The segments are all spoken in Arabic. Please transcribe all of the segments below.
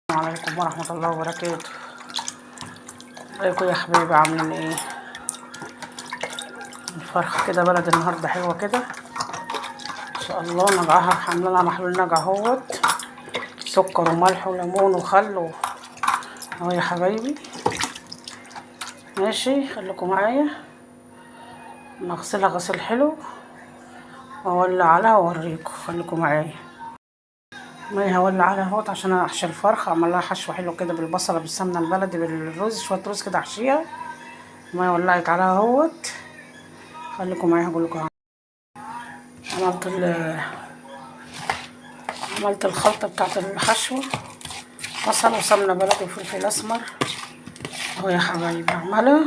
السلام عليكم ورحمة الله وبركاته. ازيكم يا حبايبي، عاملين ايه؟ الفرخة كده بلد النهاردة حلوة كده ان شاء الله. نجعها حاملة لها محلول نجع اهوت، سكر وملح وليمون وخل اهو يا حبايبي. ماشي، خليكم معايا. نغسلها غسيل حلو واولع عليها واوريكم، خليكم معايا. ميه هولع عليها اهوت عشان احشي الفرخة. اعمل لها حشو حلو كده بالبصلة بالسمنة البلدي بالرز، شوية رز كده احشيها. الميه ولعت عليها اهوت، خليكم معايا هقولكم. عملت الخلطة بتاعت الحشو، بصل وسمنة بلدي وفلفل اسمر اهو يا حبايبي. عمالة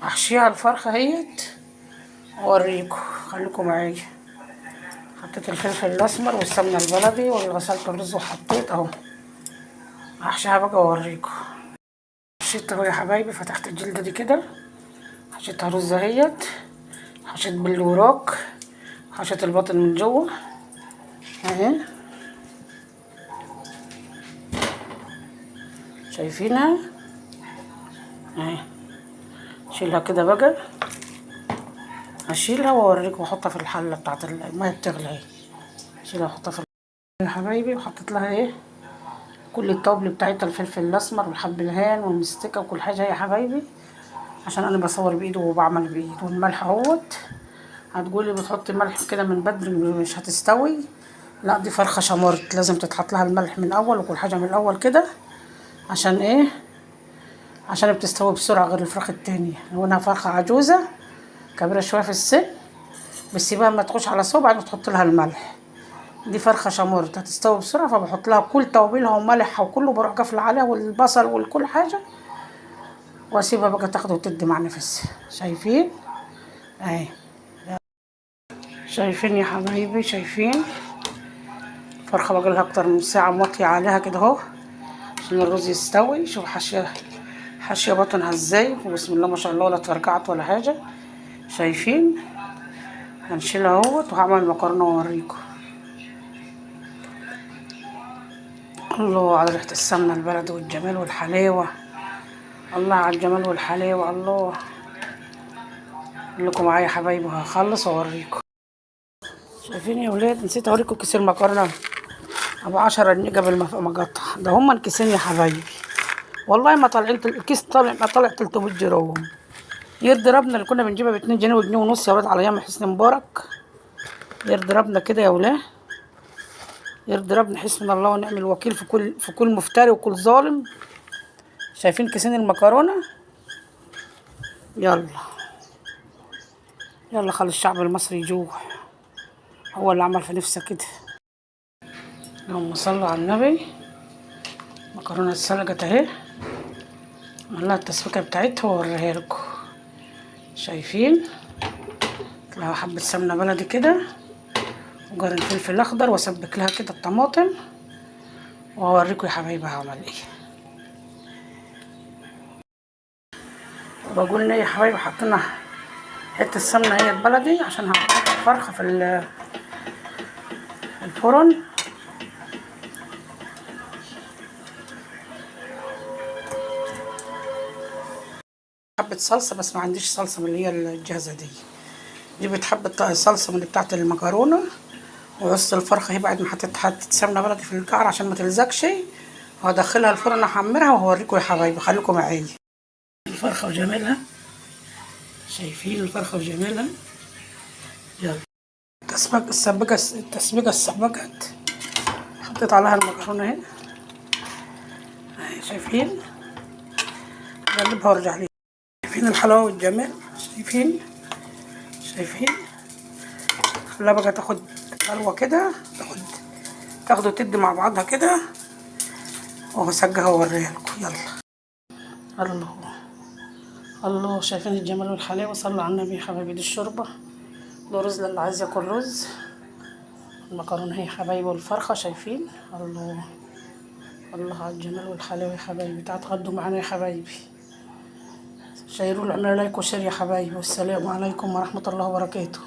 احشيها الفرخة اهيت واوريكم، خليكم معايا. حطيت الفلفل الاسمر والسمنة البلدي وغسلت الرز وحطيت اهو. احشيها بقى واوريكم. حشيت اهو يا حبايبي، فتحت الجلدة دي كده، حشيتها رز اهيت، حشيت بالوراك، حشيت البطن من جوه اهي، شايفينها اهي. اشيلها كده بقى، اشيلها واوريكم واحطها في الحله بتاعت الميه بتغلي اهي. اشيلها واحطها في يا حبايبي. وحطيت لها ايه كل التوابل بتاعتها، الفلفل الاسمر والحب الهان والمستكه وكل حاجه يا حبايبي، عشان انا بصور بايدي وبعمل بايدي. والملح اهوت. هتقولي بتحطي ملح كده من بدري مش هتستوي، لا دي فرخه شمرت، لازم تتحط لها الملح من الاول وكل حاجه من الاول كده. عشان ايه؟ عشان بتستوي بسرعه غير الفراخ التانية. لو انها فرخه عجوزه كبيره شويه في السن، بسيبها ما تخش على صوب بعد تحط لها الملح. دي فرخه شمرت هتستوي بسرعه، فبحط لها كل توابلها وملحها وكله، بروح قافله عليها والبصل وكل حاجه، واسيبها بقى تاخد وتدي مع نفسها. شايفين اهي؟ شايفين يا حبايبي؟ شايفين الفرخه بقى لها اكتر من ساعه موطيه عليها كده اهو عشان الرز يستوي. شوف حاشيه بطنها ازاي، وبسم الله ما شاء الله، ولا اتفرقعت ولا حاجه. شايفين؟ هنشيلها اهوت وهعمل مكرونه واوريكم. الله على ريحه السمنه البلدي والجمال والحلاوه، الله على الجمال والحلاوه. الله، خليكم معايا يا حبايبي، هخلص واوريكم. شايفين يا ولاد؟ نسيت اوريكم كيس المكرونه ابو 10 جنيه قبل ما مقطع. ده هما الكيسين يا حبايبي، والله ما طالعين. الكيس طالع 300 جرام. يرضي ربنا اللي كنا بنجيبها ب2 جنيه وجنيه ونص يا ولاد على ايام حسني مبارك. يرضي ربنا كده يا ولاد، يرضي ربنا. حسبنا الله ونعم الوكيل في كل مفتري وكل ظالم. شايفين كيسين المكرونه؟ يلا يلا، خلي الشعب المصري يجوع، هو اللي عمل في نفسه كده. اللهم صل على النبي. مكرونه اتسلقت اهي، عملنا التسبيكه بتاعتها واوريها لكم. شايفين؟ لها حبه سمنه بلدي كده وقرن فلفل اخضر، واسبك لها كده الطماطم واوريكم يا حبايبي هعمل ايه. بقول يا حبايبي، حطينا حته السمنه هي البلدي عشان هحط الفرخه في الفرن. حبه صلصه، بس ما عنديش صلصه من اللي هي الجاهزه دي. جبت حبه صلصه من بتاعه المكرونه، وعصت الفرخه اهي بعد ما حطيت سمنه بلدي في القعر عشان ما تلزقش، وهدخلها الفرن احمرها وهوريكم يا حبايبي، خليكم معايا. الفرخه وجمالها، شايفين الفرخه وجمالها؟ يلا. التسبيكه السبكت، حطيت عليها المكرونه اهي، شايفين؟ اقلبها وارجع لي. شايفين الحلاوه والجمال؟ شايفين؟ خليها بقى تاخد غلوه كده، تاخد وتدي مع بعضها كده، وهسجها واوريها لكم. يلا. الله الله، شايفين الجمال والحلاوه؟ صلوا على النبي يا حبايبي. دي الشوربه، ده رز للي عايز ياكل رز. المكرونه اهي يا حبايبي والفرخه، شايفين؟ الله الله على الجمال والحلاوه يا حبايبي. تعالوا اتغدوا معانا يا حبايبي. شيروا، اعملوا لايك وشير يا حبايبي، والسلام عليكم ورحمه الله وبركاته.